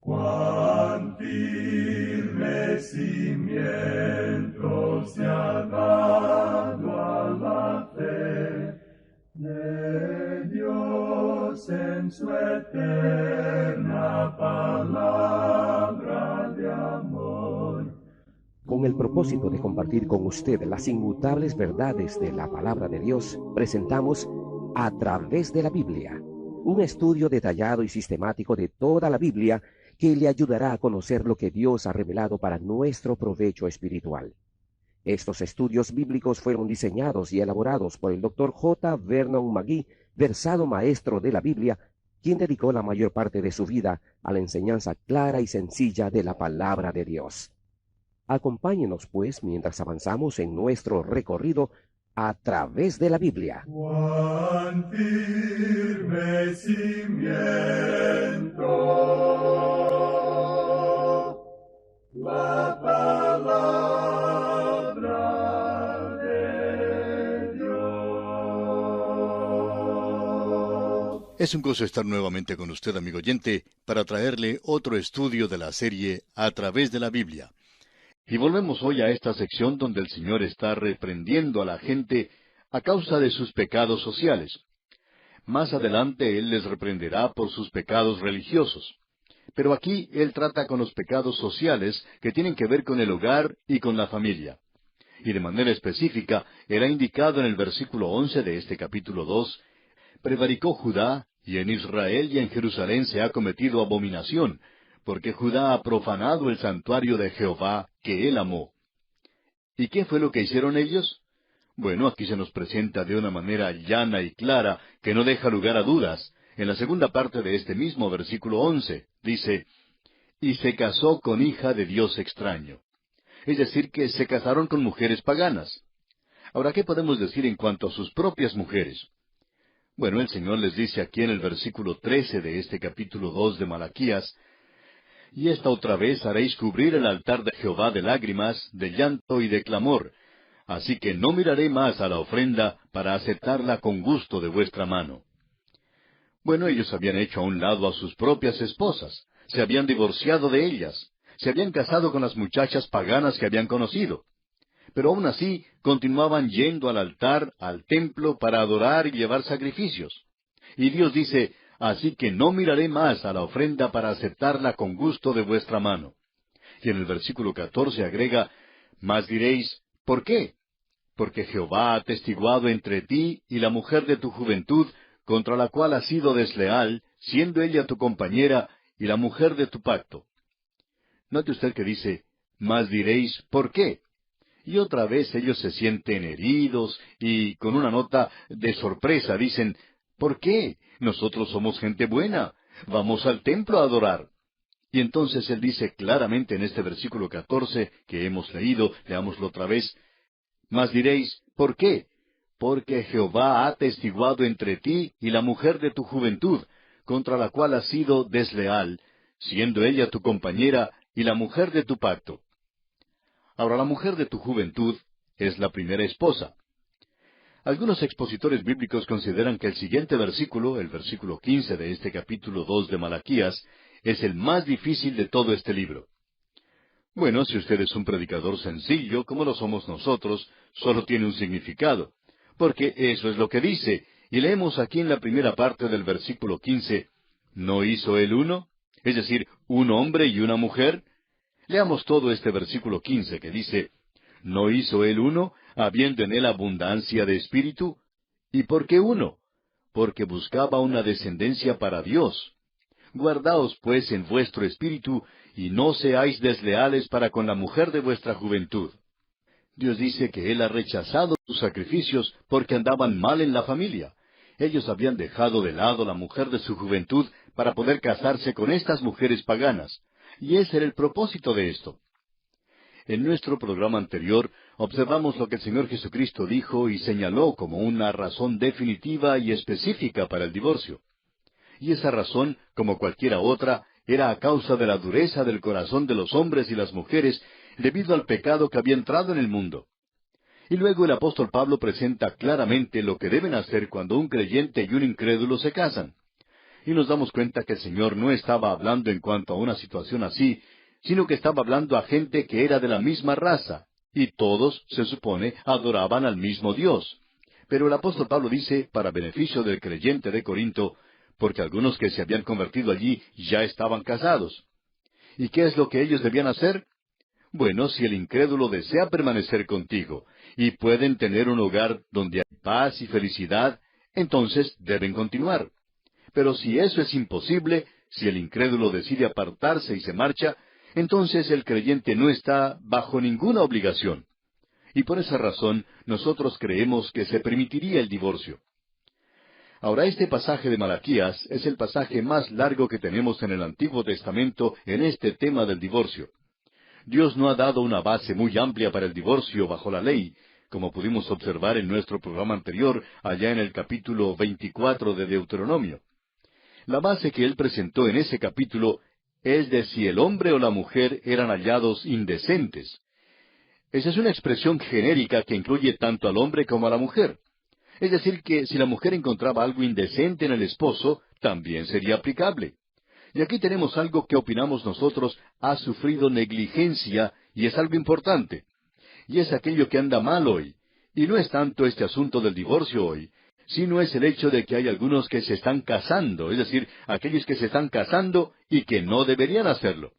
Cuán firme cimiento se ha dado a la fe de Dios en su eterna palabra de amor. Con el propósito de compartir con usted las inmutables verdades de la palabra de Dios, presentamos A través de la Biblia, un estudio detallado y sistemático de toda la Biblia que le ayudará a conocer lo que Dios ha revelado para nuestro provecho espiritual. Estos estudios bíblicos fueron diseñados y elaborados por el Dr. J. Vernon McGee, versado maestro de la Biblia, quien dedicó la mayor parte de su vida a la enseñanza clara y sencilla de la palabra de Dios. Acompáñenos, pues, mientras avanzamos en nuestro recorrido a través de la Biblia. Cuán firme cimiento la palabra de Dios. Es un gozo estar nuevamente con usted, amigo oyente, para traerle otro estudio de la serie A través de la Biblia. Y volvemos hoy a esta sección donde el Señor está reprendiendo a la gente a causa de sus pecados sociales. Más adelante Él les reprenderá por sus pecados religiosos. Pero aquí Él trata con los pecados sociales que tienen que ver con el hogar y con la familia. Y de manera específica, era indicado en el versículo 11 de este capítulo 2, prevaricó Judá, y en Israel y en Jerusalén se ha cometido abominación, porque Judá ha profanado el santuario de Jehová, que él amó. ¿Y qué fue lo que hicieron ellos? Bueno, aquí se nos presenta de una manera llana y clara, que no deja lugar a dudas. En la segunda parte de este mismo versículo 11, dice, y se casó con hija de Dios extraño. Es decir, que se casaron con mujeres paganas. Ahora, ¿qué podemos decir en cuanto a sus propias mujeres? Bueno, el Señor les dice aquí en el versículo 13 de este capítulo 2 de Malaquías, y esta otra vez haréis cubrir el altar de Jehová de lágrimas, de llanto y de clamor. Así que no miraré más a la ofrenda para aceptarla con gusto de vuestra mano. Bueno, ellos habían hecho a un lado a sus propias esposas, se habían divorciado de ellas, se habían casado con las muchachas paganas que habían conocido. Pero aún así continuaban yendo al altar, al templo, para adorar y llevar sacrificios. Y Dios dice, así que no miraré más a la ofrenda para aceptarla con gusto de vuestra mano. Y en el versículo 14 agrega, mas diréis, ¿por qué? Porque Jehová ha atestiguado entre ti y la mujer de tu juventud, contra la cual has sido desleal, siendo ella tu compañera y la mujer de tu pacto. Note usted que dice, mas diréis, ¿por qué? Y otra vez ellos se sienten heridos y con una nota de sorpresa dicen, ¿por qué? Nosotros somos gente buena, vamos al templo a adorar. Y entonces Él dice claramente en este versículo 14 que hemos leído, leámoslo otra vez, mas diréis, ¿por qué? Porque Jehová ha atestiguado entre ti y la mujer de tu juventud, contra la cual has sido desleal, siendo ella tu compañera y la mujer de tu pacto. Ahora, la mujer de tu juventud es la primera esposa. Algunos expositores bíblicos consideran que el siguiente versículo, el versículo 15 de este capítulo 2 de Malaquías, es el más difícil de todo este libro. Bueno, si usted es un predicador sencillo, como lo somos nosotros, solo tiene un significado, porque eso es lo que dice, y leemos aquí en la primera parte del versículo 15, ¿no hizo él uno? Es decir, un hombre y una mujer. Leamos todo este versículo 15 que dice, ¿no hizo él uno, habiendo en él abundancia de espíritu? ¿Y por qué uno? Porque buscaba una descendencia para Dios. Guardaos pues en vuestro espíritu, y no seáis desleales para con la mujer de vuestra juventud. Dios dice que Él ha rechazado sus sacrificios porque andaban mal en la familia. Ellos habían dejado de lado la mujer de su juventud para poder casarse con estas mujeres paganas. Y ese era el propósito de esto. En nuestro programa anterior observamos lo que el Señor Jesucristo dijo y señaló como una razón definitiva y específica para el divorcio. Y esa razón, como cualquiera otra, era a causa de la dureza del corazón de los hombres y las mujeres debido al pecado que había entrado en el mundo. Y luego el apóstol Pablo presenta claramente lo que deben hacer cuando un creyente y un incrédulo se casan. Y nos damos cuenta que el Señor no estaba hablando en cuanto a una situación así, sino que estaba hablando a gente que era de la misma raza, y todos, se supone, adoraban al mismo Dios. Pero el apóstol Pablo dice, para beneficio del creyente de Corinto, porque algunos que se habían convertido allí ya estaban casados. ¿Y qué es lo que ellos debían hacer? Bueno, si el incrédulo desea permanecer contigo, y pueden tener un hogar donde hay paz y felicidad, entonces deben continuar. Pero si eso es imposible, si el incrédulo decide apartarse y se marcha, entonces el creyente no está bajo ninguna obligación. Y por esa razón nosotros creemos que se permitiría el divorcio. Ahora, este pasaje de Malaquías es el pasaje más largo que tenemos en el Antiguo Testamento en este tema del divorcio. Dios no ha dado una base muy amplia para el divorcio bajo la ley, como pudimos observar en nuestro programa anterior, allá en el capítulo 24 de Deuteronomio. La base que Él presentó en ese capítulo es de si el hombre o la mujer eran hallados indecentes. Esa es una expresión genérica que incluye tanto al hombre como a la mujer. Es decir, que si la mujer encontraba algo indecente en el esposo, también sería aplicable. Y aquí tenemos algo que opinamos nosotros ha sufrido negligencia, y es algo importante. Y es aquello que anda mal hoy. Y no es tanto este asunto del divorcio hoy, sino es el hecho de que hay algunos que se están casando, es decir, aquellos que se están casando y que no deberían hacerlo.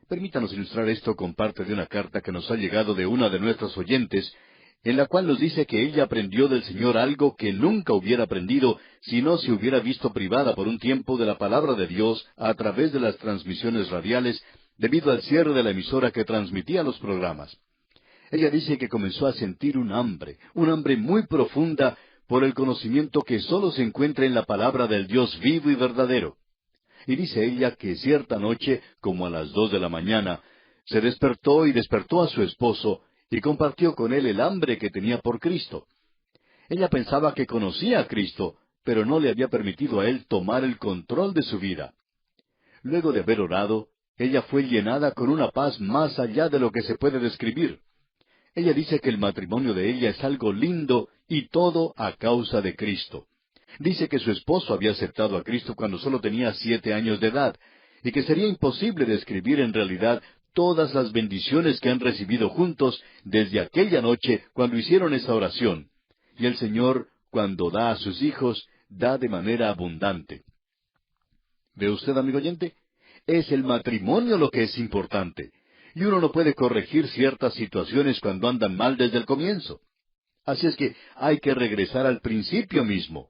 Permítanos ilustrar esto con parte de una carta que nos ha llegado de una de nuestras oyentes, en la cual nos dice que ella aprendió del Señor algo que nunca hubiera aprendido si no se hubiera visto privada por un tiempo de la palabra de Dios a través de las transmisiones radiales debido al cierre de la emisora que transmitía los programas. Ella dice que comenzó a sentir un hambre muy profunda por el conocimiento que sólo se encuentra en la palabra del Dios vivo y verdadero. Y dice ella que cierta noche, como a las 2 de la mañana, se despertó y despertó a su esposo y compartió con él el hambre que tenía por Cristo. Ella pensaba que conocía a Cristo, pero no le había permitido a él tomar el control de su vida. Luego de haber orado, ella fue llenada con una paz más allá de lo que se puede describir. Ella dice que el matrimonio de ella es algo lindo y todo a causa de Cristo. Dice que su esposo había aceptado a Cristo cuando solo tenía 7 años de edad, y que sería imposible describir en realidad todas las bendiciones que han recibido juntos desde aquella noche cuando hicieron esa oración. Y el Señor, cuando da a sus hijos, da de manera abundante. ¿Ve usted, amigo oyente? Es el matrimonio lo que es importante. Y uno no puede corregir ciertas situaciones cuando andan mal desde el comienzo. Así es que hay que regresar al principio mismo.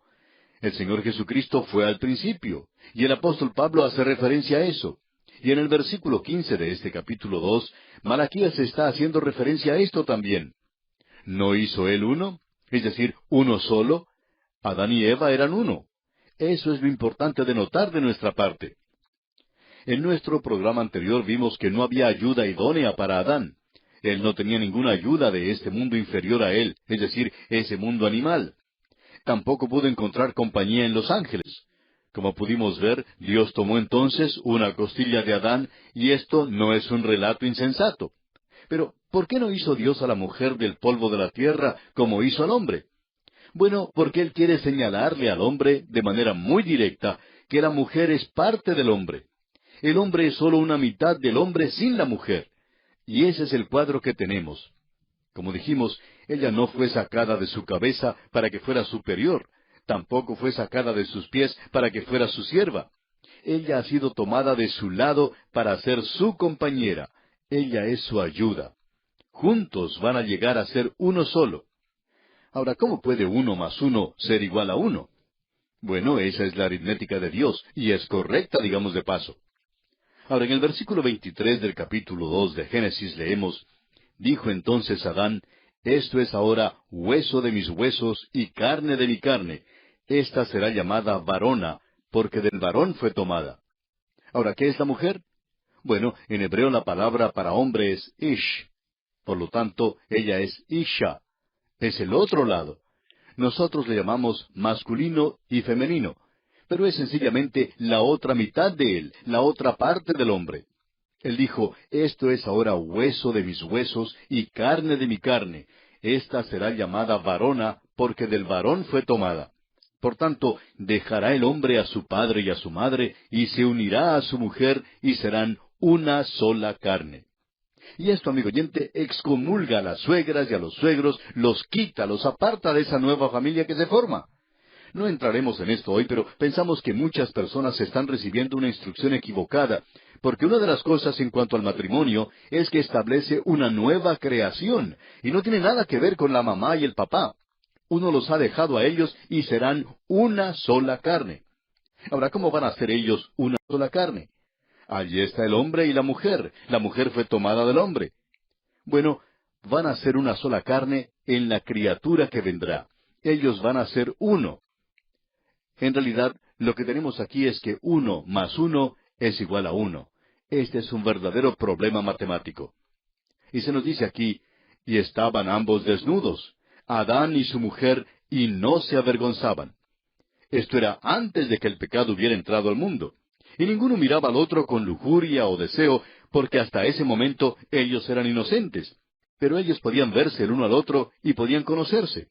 El Señor Jesucristo fue al principio, y el apóstol Pablo hace referencia a eso. Y en el versículo 15 de este capítulo 2, Malaquías está haciendo referencia a esto también. ¿No hizo él uno? Es decir, uno solo. Adán y Eva eran uno. Eso es lo importante de notar de nuestra parte. En nuestro programa anterior vimos que no había ayuda idónea para Adán. Él no tenía ninguna ayuda de este mundo inferior a él, es decir, ese mundo animal. Tampoco pudo encontrar compañía en los ángeles. Como pudimos ver, Dios tomó entonces una costilla de Adán, y esto no es un relato insensato. Pero, ¿por qué no hizo Dios a la mujer del polvo de la tierra como hizo al hombre? Bueno, porque Él quiere señalarle al hombre de manera muy directa que la mujer es parte del hombre. El hombre es solo una mitad del hombre sin la mujer. Y ese es el cuadro que tenemos. Como dijimos, ella no fue sacada de su cabeza para que fuera superior. Tampoco fue sacada de sus pies para que fuera su sierva. Ella ha sido tomada de su lado para ser su compañera. Ella es su ayuda. Juntos van a llegar a ser uno solo. Ahora, ¿cómo puede 1 más 1 ser igual a 1? Bueno, esa es la aritmética de Dios, y es correcta, digamos de paso. Ahora, en el versículo 23 del capítulo 2 de Génesis leemos, «Dijo entonces Adán, esto es ahora hueso de mis huesos y carne de mi carne. Esta será llamada varona, porque del varón fue tomada». Ahora, ¿qué es la mujer? Bueno, en hebreo la palabra para hombre es ish. Por lo tanto, ella es isha. Es el otro lado. Nosotros le llamamos masculino y femenino, pero es sencillamente la otra mitad de él, la otra parte del hombre. Él dijo, esto es ahora hueso de mis huesos y carne de mi carne. Esta será llamada varona, porque del varón fue tomada. Por tanto, dejará el hombre a su padre y a su madre, y se unirá a su mujer, y serán una sola carne. Y esto, amigo oyente, excomulga a las suegras y a los suegros, los quita, los aparta de esa nueva familia que se forma. No entraremos en esto hoy, pero pensamos que muchas personas están recibiendo una instrucción equivocada, porque una de las cosas en cuanto al matrimonio es que establece una nueva creación, y no tiene nada que ver con la mamá y el papá. Uno los ha dejado a ellos y serán una sola carne. Ahora, ¿cómo van a ser ellos una sola carne? Allí está el hombre y la mujer fue tomada del hombre. Bueno, van a ser una sola carne en la criatura que vendrá. Ellos van a ser uno. En realidad, lo que tenemos aquí es que 1 más 1 es igual a 1. Este es un verdadero problema matemático. Y se nos dice aquí, y estaban ambos desnudos, Adán y su mujer, y no se avergonzaban. Esto era antes de que el pecado hubiera entrado al mundo. Y ninguno miraba al otro con lujuria o deseo, porque hasta ese momento ellos eran inocentes. Pero ellos podían verse el uno al otro y podían conocerse.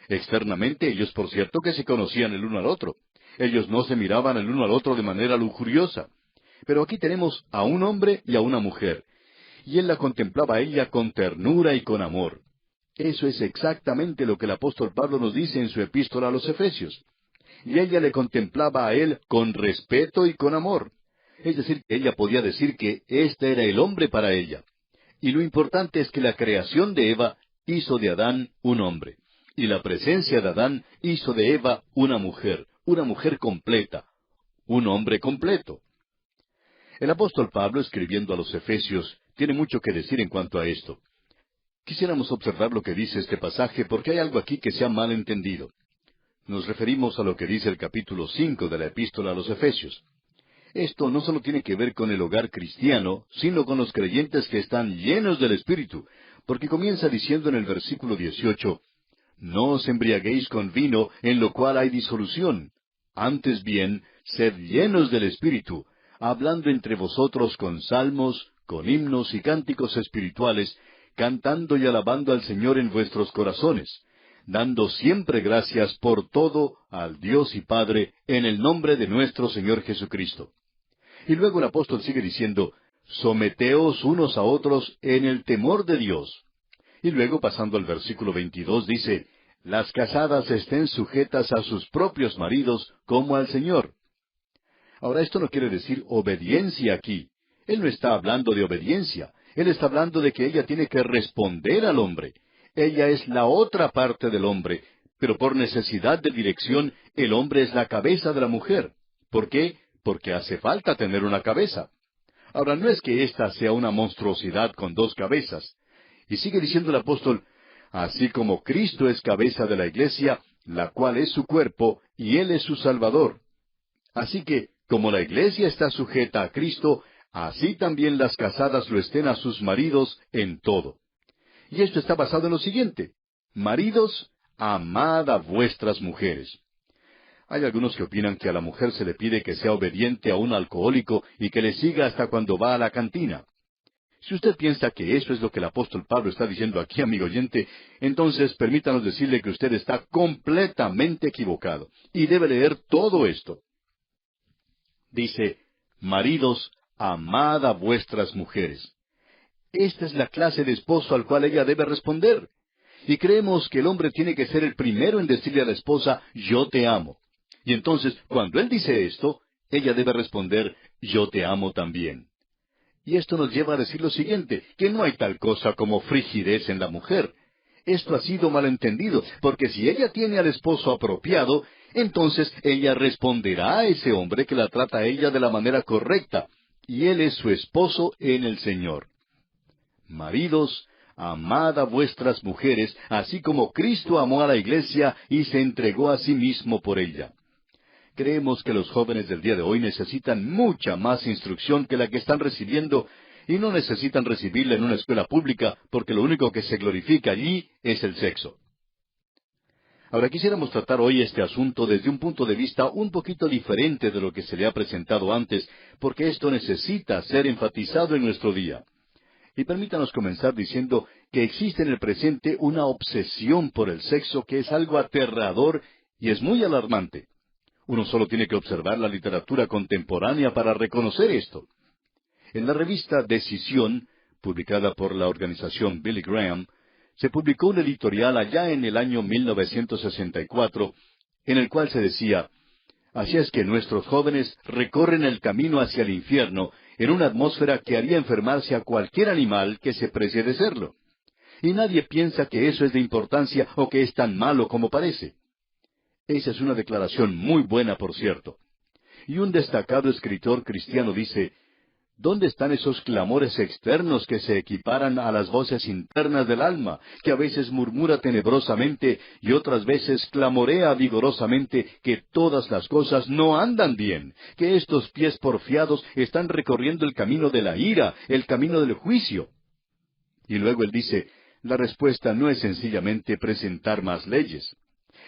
Externamente ellos, por cierto, que se conocían el uno al otro. Ellos no se miraban el uno al otro de manera lujuriosa. Pero aquí tenemos a un hombre y a una mujer. Y él la contemplaba a ella con ternura y con amor. Eso es exactamente lo que el apóstol Pablo nos dice en su epístola a los Efesios. Y ella le contemplaba a él con respeto y con amor. Es decir, que ella podía decir que este era el hombre para ella. Y lo importante es que la creación de Eva hizo de Adán un hombre. Y la presencia de Adán hizo de Eva una mujer completa, un hombre completo. El apóstol Pablo, escribiendo a los Efesios, tiene mucho que decir en cuanto a esto. Quisiéramos observar lo que dice este pasaje porque hay algo aquí que se ha mal entendido. Nos referimos a lo que dice el capítulo 5 de la epístola a los Efesios. Esto no solo tiene que ver con el hogar cristiano, sino con los creyentes que están llenos del Espíritu, porque comienza diciendo en el versículo 18, no os embriaguéis con vino, en lo cual hay disolución. Antes bien, sed llenos del Espíritu, hablando entre vosotros con salmos, con himnos y cánticos espirituales, cantando y alabando al Señor en vuestros corazones, dando siempre gracias por todo al Dios y Padre, en el nombre de nuestro Señor Jesucristo. Y luego el apóstol sigue diciendo, someteos unos a otros en el temor de Dios. Y luego, pasando al versículo 22, dice, las casadas estén sujetas a sus propios maridos como al Señor. Ahora, esto no quiere decir obediencia aquí. Él no está hablando de obediencia. Él está hablando de que ella tiene que responder al hombre. Ella es la otra parte del hombre, pero por necesidad de dirección, el hombre es la cabeza de la mujer. ¿Por qué? Porque hace falta tener una cabeza. Ahora, no es que ésta sea una monstruosidad con 2 cabezas. Y sigue diciendo el apóstol, así como Cristo es cabeza de la iglesia, la cual es su cuerpo, y Él es su Salvador. Así que, como la iglesia está sujeta a Cristo, así también las casadas lo estén a sus maridos en todo. Y esto está basado en lo siguiente, maridos, amad a vuestras mujeres. Hay algunos que opinan que a la mujer se le pide que sea obediente a un alcohólico y que le siga hasta cuando va a la cantina. Si usted piensa que eso es lo que el apóstol Pablo está diciendo aquí, amigo oyente, entonces permítanos decirle que usted está completamente equivocado y debe leer todo esto. Dice, maridos, amad a vuestras mujeres. Esta es la clase de esposo al cual ella debe responder. Y creemos que el hombre tiene que ser el primero en decirle a la esposa, yo te amo. Y entonces, cuando él dice esto, ella debe responder, yo te amo también. Y esto nos lleva a decir lo siguiente, que no hay tal cosa como frigidez en la mujer. Esto ha sido malentendido, porque si ella tiene al esposo apropiado, entonces ella responderá a ese hombre que la trata a ella de la manera correcta, y él es su esposo en el Señor. Maridos, amad a vuestras mujeres, así como Cristo amó a la iglesia y se entregó a sí mismo por ella. Creemos que los jóvenes del día de hoy necesitan mucha más instrucción que la que están recibiendo, y no necesitan recibirla en una escuela pública, porque lo único que se glorifica allí es el sexo. Ahora quisiéramos tratar hoy este asunto desde un punto de vista un poquito diferente de lo que se le ha presentado antes, porque esto necesita ser enfatizado en nuestro día. Y permítanos comenzar diciendo que existe en el presente una obsesión por el sexo que es algo aterrador Y es muy alarmante. Uno solo tiene que observar la literatura contemporánea para reconocer esto. En la revista Decisión, publicada por la organización Billy Graham, se publicó un editorial allá en el año 1964, en el cual se decía: así es que nuestros jóvenes recorren el camino hacia el infierno en una atmósfera que haría enfermarse a cualquier animal que se precie de serlo. Y nadie piensa que eso es de importancia o que es tan malo como parece. Esa es una declaración muy buena, por cierto. Y un destacado escritor cristiano dice: ¿dónde están esos clamores externos que se equiparan a las voces internas del alma, que a veces murmura tenebrosamente y otras veces clamorea vigorosamente que todas las cosas no andan bien, que estos pies porfiados están recorriendo el camino de la ira, el camino del juicio? Y luego él dice: la respuesta no es sencillamente presentar más leyes,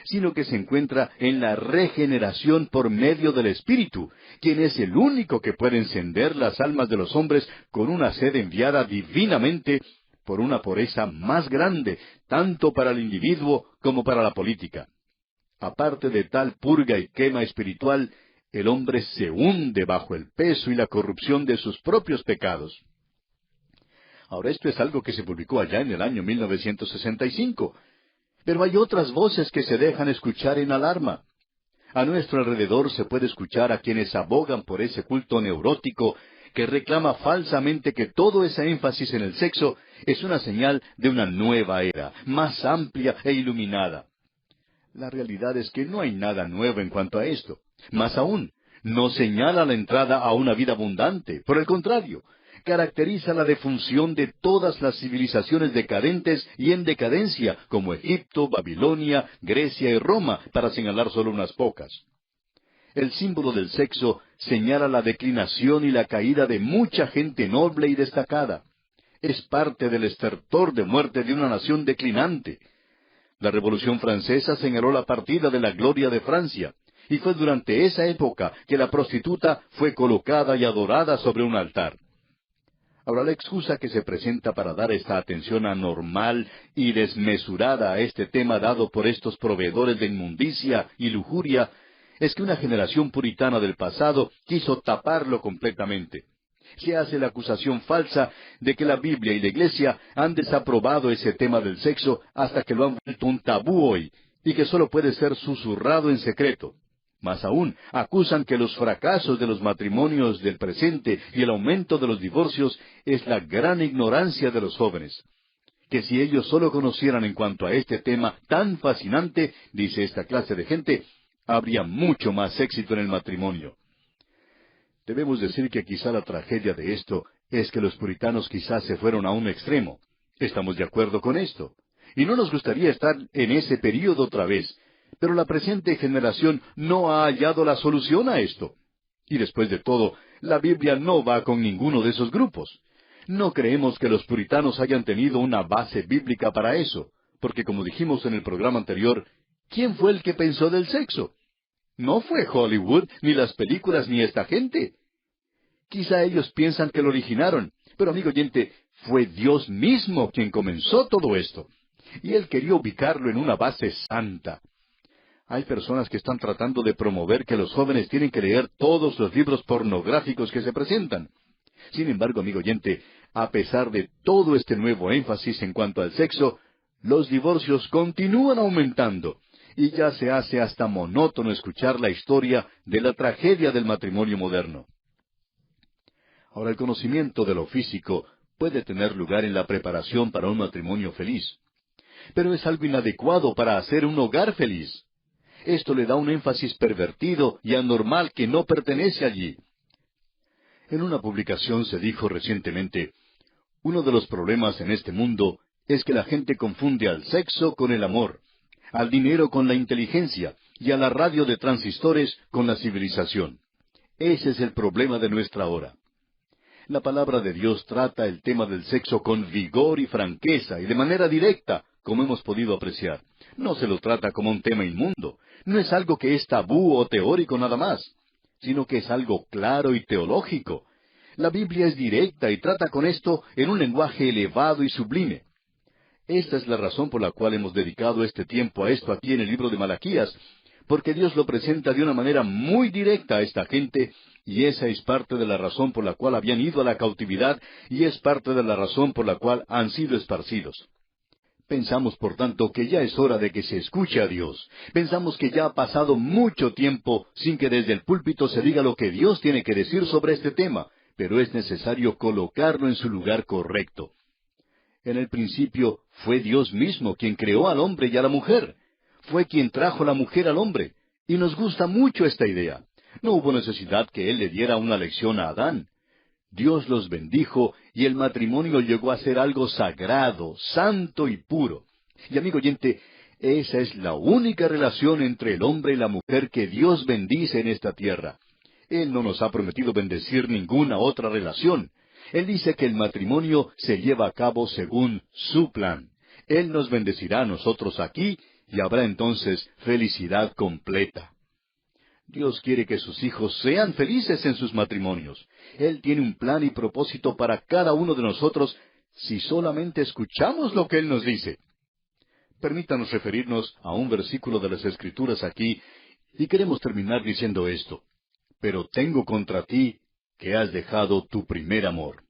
sino que se encuentra en la regeneración por medio del Espíritu, quien es el único que puede encender las almas de los hombres con una sed enviada divinamente por una pureza más grande, tanto para el individuo como para la política. Aparte de tal purga y quema espiritual, el hombre se hunde bajo el peso y la corrupción de sus propios pecados. Ahora, esto es algo que se publicó allá en el año 1965. Pero hay otras voces que se dejan escuchar en alarma. A nuestro alrededor se puede escuchar a quienes abogan por ese culto neurótico que reclama falsamente que todo ese énfasis en el sexo es una señal de una nueva era, más amplia e iluminada. La realidad es que no hay nada nuevo en cuanto a esto. Más aún, no señala la entrada a una vida abundante. Por el contrario, caracteriza la defunción de todas las civilizaciones decadentes y en decadencia, como Egipto, Babilonia, Grecia y Roma, para señalar solo unas pocas. El símbolo del sexo señala la declinación y la caída de mucha gente noble y destacada. Es parte del estertor de muerte de una nación declinante. La Revolución Francesa señaló la partida de la gloria de Francia, y fue durante esa época que la prostituta fue colocada y adorada sobre un altar. Ahora, la excusa que se presenta para dar esta atención anormal y desmesurada a este tema dado por estos proveedores de inmundicia y lujuria es que una generación puritana del pasado quiso taparlo completamente. Se hace la acusación falsa de que la Biblia y la Iglesia han desaprobado ese tema del sexo hasta que lo han vuelto un tabú hoy, y que solo puede ser susurrado en secreto. Más aún, acusan que los fracasos de los matrimonios del presente y el aumento de los divorcios es la gran ignorancia de los jóvenes. Que si ellos solo conocieran en cuanto a este tema tan fascinante, dice esta clase de gente, habría mucho más éxito en el matrimonio. Debemos decir que quizá la tragedia de esto es que los puritanos quizás se fueron a un extremo. Estamos de acuerdo con esto. Y no nos gustaría estar en ese período otra vez. Pero la presente generación no ha hallado la solución a esto. Y después de todo, la Biblia no va con ninguno de esos grupos. No creemos que los puritanos hayan tenido una base bíblica para eso, porque como dijimos en el programa anterior, ¿quién fue el que pensó del sexo? No fue Hollywood, ni las películas, ni esta gente. Quizá ellos piensan que lo originaron, pero amigo oyente, fue Dios mismo quien comenzó todo esto. Y Él quería ubicarlo en una base santa. Hay personas que están tratando de promover que los jóvenes tienen que leer todos los libros pornográficos que se presentan. Sin embargo, amigo oyente, a pesar de todo este nuevo énfasis en cuanto al sexo, los divorcios continúan aumentando, y ya se hace hasta monótono escuchar la historia de la tragedia del matrimonio moderno. Ahora, el conocimiento de lo físico puede tener lugar en la preparación para un matrimonio feliz, pero es algo inadecuado para hacer un hogar feliz. Esto le da un énfasis pervertido y anormal que no pertenece allí. En una publicación se dijo recientemente: uno de los problemas en este mundo es que la gente confunde al sexo con el amor, al dinero con la inteligencia y a la radio de transistores con la civilización. Ese es el problema de nuestra hora. La palabra de Dios trata el tema del sexo con vigor y franqueza y de manera directa, como hemos podido apreciar. No se lo trata como un tema inmundo. No es algo que es tabú o teórico nada más, sino que es algo claro y teológico. La Biblia es directa y trata con esto en un lenguaje elevado y sublime. Esta es la razón por la cual hemos dedicado este tiempo a esto aquí en el libro de Malaquías, porque Dios lo presenta de una manera muy directa a esta gente, y esa es parte de la razón por la cual habían ido a la cautividad, y es parte de la razón por la cual han sido esparcidos. Pensamos, por tanto, que ya es hora de que se escuche a Dios. Pensamos que ya ha pasado mucho tiempo sin que desde el púlpito se diga lo que Dios tiene que decir sobre este tema, pero es necesario colocarlo en su lugar correcto. En el principio fue Dios mismo quien creó al hombre y a la mujer. Fue quien trajo la mujer al hombre. Y nos gusta mucho esta idea. No hubo necesidad que Él le diera una lección a Adán. Dios los bendijo y el matrimonio llegó a ser algo sagrado, santo y puro. Y amigo oyente, esa es la única relación entre el hombre y la mujer que Dios bendice en esta tierra. Él no nos ha prometido bendecir ninguna otra relación. Él dice que el matrimonio se lleva a cabo según su plan. Él nos bendecirá a nosotros aquí y habrá entonces felicidad completa. Dios quiere que sus hijos sean felices en sus matrimonios. Él tiene un plan y propósito para cada uno de nosotros si solamente escuchamos lo que Él nos dice. Permítanos referirnos a un versículo de las Escrituras aquí, y queremos terminar diciendo esto. Pero tengo contra ti que has dejado tu primer amor.